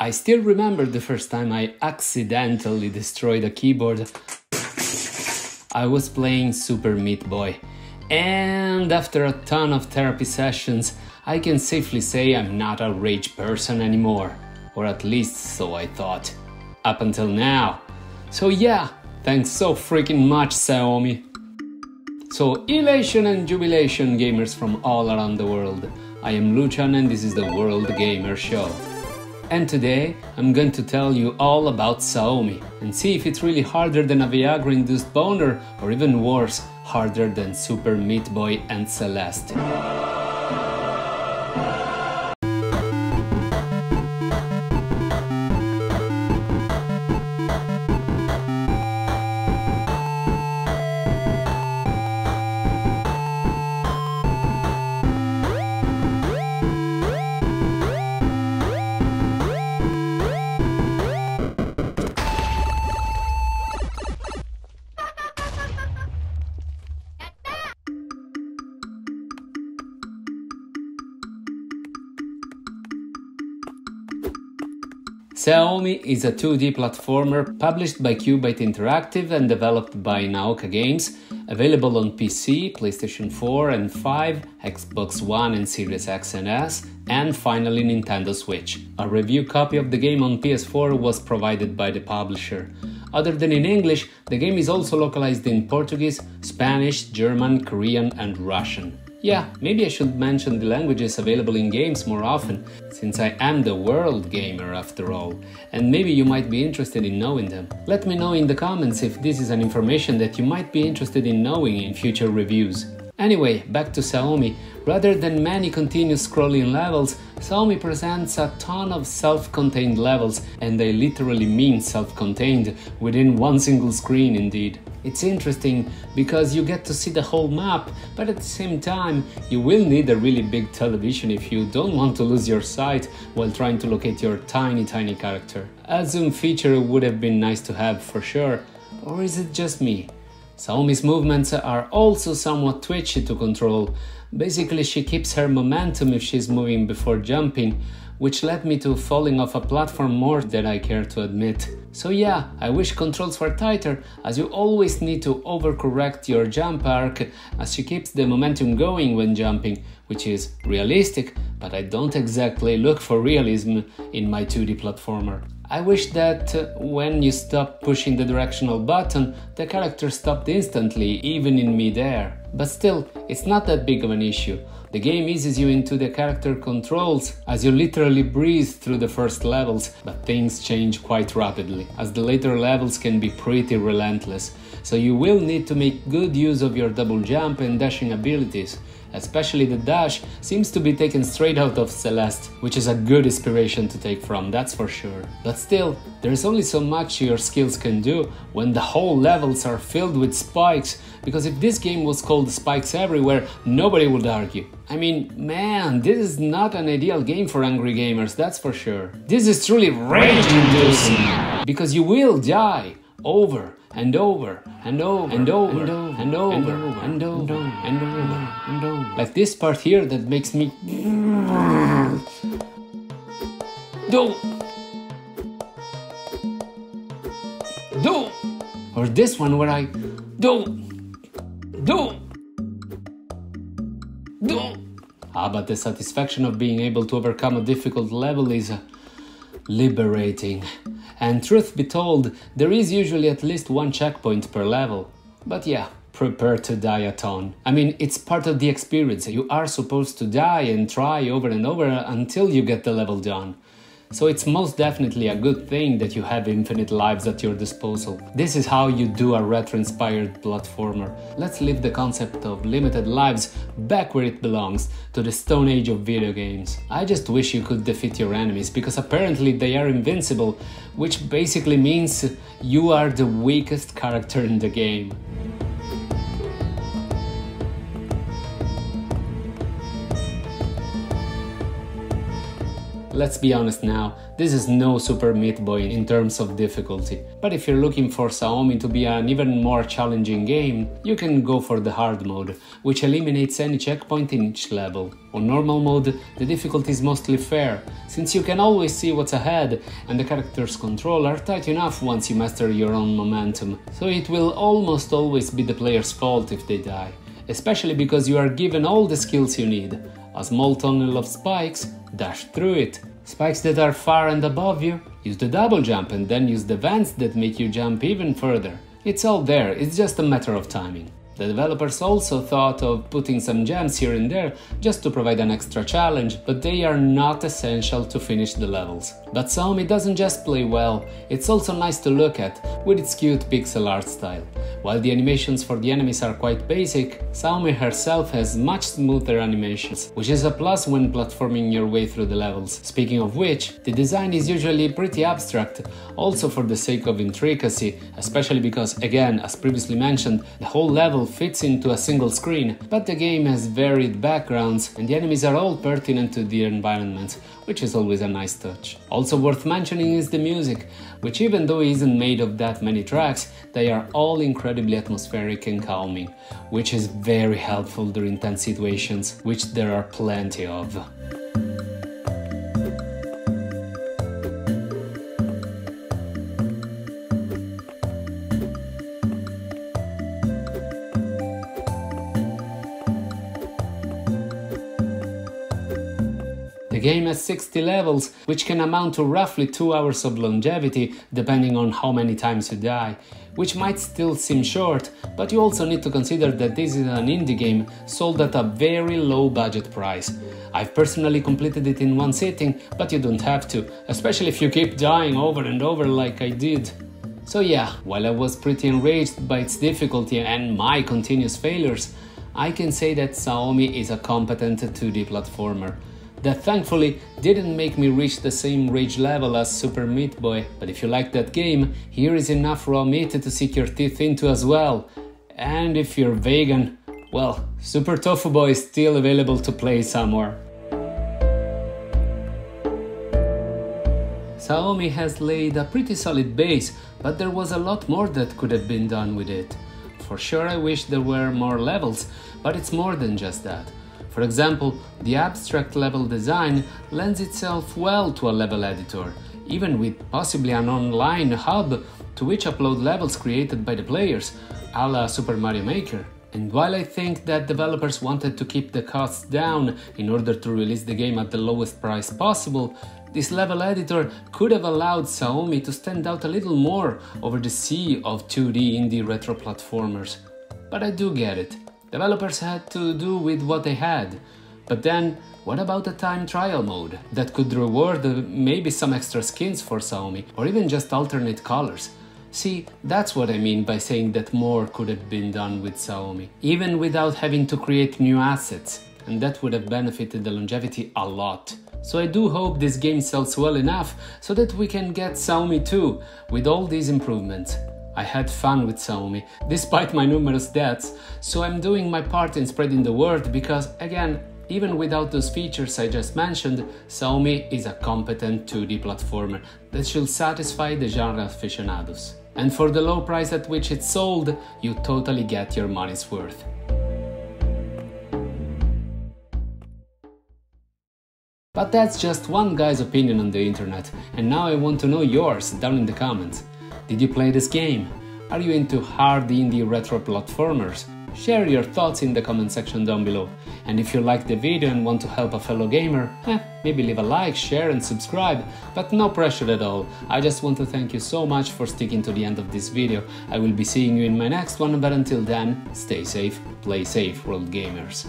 I still remember the first time I accidentally destroyed a keyboard. I was playing Super Meat Boy, and after a ton of therapy sessions, I can safely say I'm not a rage person anymore. Or at least so I thought. Up until now. So yeah, thanks so freaking much, Xiaomi. So elation and jubilation, gamers from all around the world. I am Lucian and this is the World Gamer Show. And today I'm going to tell you all about Xiaomi and see if it's really harder than a Viagra-induced boner or even worse, harder than Super Meat Boy and Celeste. Xiaomi is a 2D platformer published by Qbyte Interactive and developed by Naoka Games, available on PC, PlayStation 4 and 5, Xbox One and Series X and S, and finally Nintendo Switch. A review copy of the game on PS4 was provided by the publisher. Other than in English, the game is also localized in Portuguese, Spanish, German, Korean and Russian. Yeah, maybe I should mention the languages available in games more often, since I am the world gamer after all, and maybe you might be interested in knowing them. Let me know in the comments if this is an information that you might be interested in knowing in future reviews. Anyway, back to Xiaomi. Rather than many continuous scrolling levels, Xiaomi presents a ton of self-contained levels, and they literally mean self-contained, within one single screen indeed. It's interesting because you get to see the whole map, but at the same time, you will need a really big television if you don't want to lose your sight while trying to locate your tiny character. A zoom feature would have been nice to have for sure, or is it just me? Xiaomi's movements are also somewhat twitchy to control. Basically, she keeps her momentum if she's moving before jumping, which led me to falling off a platform more than I care to admit. So yeah, I wish controls were tighter, as you always need to overcorrect your jump arc as she keeps the momentum going when jumping, which is realistic, but I don't exactly look for realism in my 2D platformer. I wish that when you stop pushing the directional button, the character stopped instantly, even in mid-air. But still, it's not that big of an issue. The game eases you into the character controls as you literally breeze through the first levels, but things change quite rapidly, as the later levels can be pretty relentless, so you will need to make good use of your double jump and dashing abilities. Especially the dash seems to be taken straight out of Celeste, which is a good inspiration to take from, that's for sure. But still, there's only so much your skills can do when the whole levels are filled with spikes, because if this game was called Spikes Everywhere, nobody would argue. I mean, man, this is not an ideal game for angry gamers, that's for sure. This is truly rage-inducing, because you will die over and over and over and over and over and over and over and over and over. Like this part here that makes me do. Or this one where I do. But the satisfaction of being able to overcome a difficult level is liberating. And truth be told, there is usually at least one checkpoint per level. But yeah, prepare to die a ton. I mean, it's part of the experience. You are supposed to die and try over and over until you get the level done. So it's most definitely a good thing that you have infinite lives at your disposal. This is how you do a retro-inspired platformer. Let's leave the concept of limited lives back where it belongs, to the Stone Age of video games. I just wish you could defeat your enemies, because apparently they are invincible, which basically means you are the weakest character in the game. Let's be honest now, This is no Super Meat Boy in terms of difficulty, but if you're looking for Saomi to be an even more challenging game, you can go for the hard mode, which eliminates any checkpoint in each level. On normal mode, the difficulty is mostly fair, since you can always see what's ahead and the character's control are tight enough once you master your own momentum, so it will almost always be the player's fault if they die, especially because you are given all the skills you need. A small tunnel of spikes, dash through it. Spikes that are far and above you, use the double jump and then use the vents that make you jump even further. It's all there, it's just a matter of timing. The developers also thought of putting some gems here and there just to provide an extra challenge, but they are not essential to finish the levels. But Saomi doesn't just play well, it's also nice to look at, with its cute pixel art style. While the animations for the enemies are quite basic, Saomi herself has much smoother animations, which is a plus when platforming your way through the levels. Speaking of which, the design is usually pretty abstract, also for the sake of intricacy, especially because, again, as previously mentioned, the whole level fits into a single screen, but the game has varied backgrounds and the enemies are all pertinent to the environment, which is always a nice touch. Also worth mentioning is the music, which even though isn't made of that many tracks, they are all incredibly atmospheric and calming, which is very helpful during tense situations, which there are plenty of. The game has 60 levels, which can amount to roughly 2 hours of longevity, depending on how many times you die, which might still seem short, but you also need to consider that this is an indie game sold at a very low budget price. I've personally completed it in one sitting, but you don't have to, especially if you keep dying over and over like I did. So yeah, while I was pretty enraged by its difficulty and my continuous failures, I can say that Saomi is a competent 2D platformer. That thankfully didn't make me reach the same rage level as Super Meat Boy, but if you like that game, here is enough raw meat to sink your teeth into as well. And if you're vegan, well, Super Tofu Boy is still available to play somewhere. Saomi has laid a pretty solid base, but there was a lot more that could have been done with it. For sure I wish there were more levels, but it's more than just that. For example, the abstract level design lends itself well to a level editor, even with possibly an online hub to which upload levels created by the players, a la Super Mario Maker. And while I think that developers wanted to keep the costs down in order to release the game at the lowest price possible, this level editor could have allowed Saomi to stand out a little more over the sea of 2D indie retro platformers. But I do get it. Developers had to do with what they had. But then, what about a time trial mode that could reward maybe some extra skins for Saomi, or even just alternate colors? See, that's what I mean by saying that more could have been done with Saomi, even without having to create new assets, and that would have benefited the longevity a lot. So I do hope this game sells well enough so that we can get Saomi 2 with all these improvements. I had fun with Saomi, despite my numerous deaths, so I'm doing my part in spreading the word because, again, even without those features I just mentioned, Saomi is a competent 2D platformer that should satisfy the genre aficionados. And for the low price at which it's sold, you totally get your money's worth. But that's just one guy's opinion on the internet, and now I want to know yours down in the comments. Did you play this game? Are you into hard indie retro platformers? Share your thoughts in the comment section down below. And if you liked the video and want to help a fellow gamer, maybe leave a like, share and subscribe, but no pressure at all. I just want to thank you so much for sticking to the end of this video. I will be seeing you in my next one, but until then, stay safe, play safe, world gamers.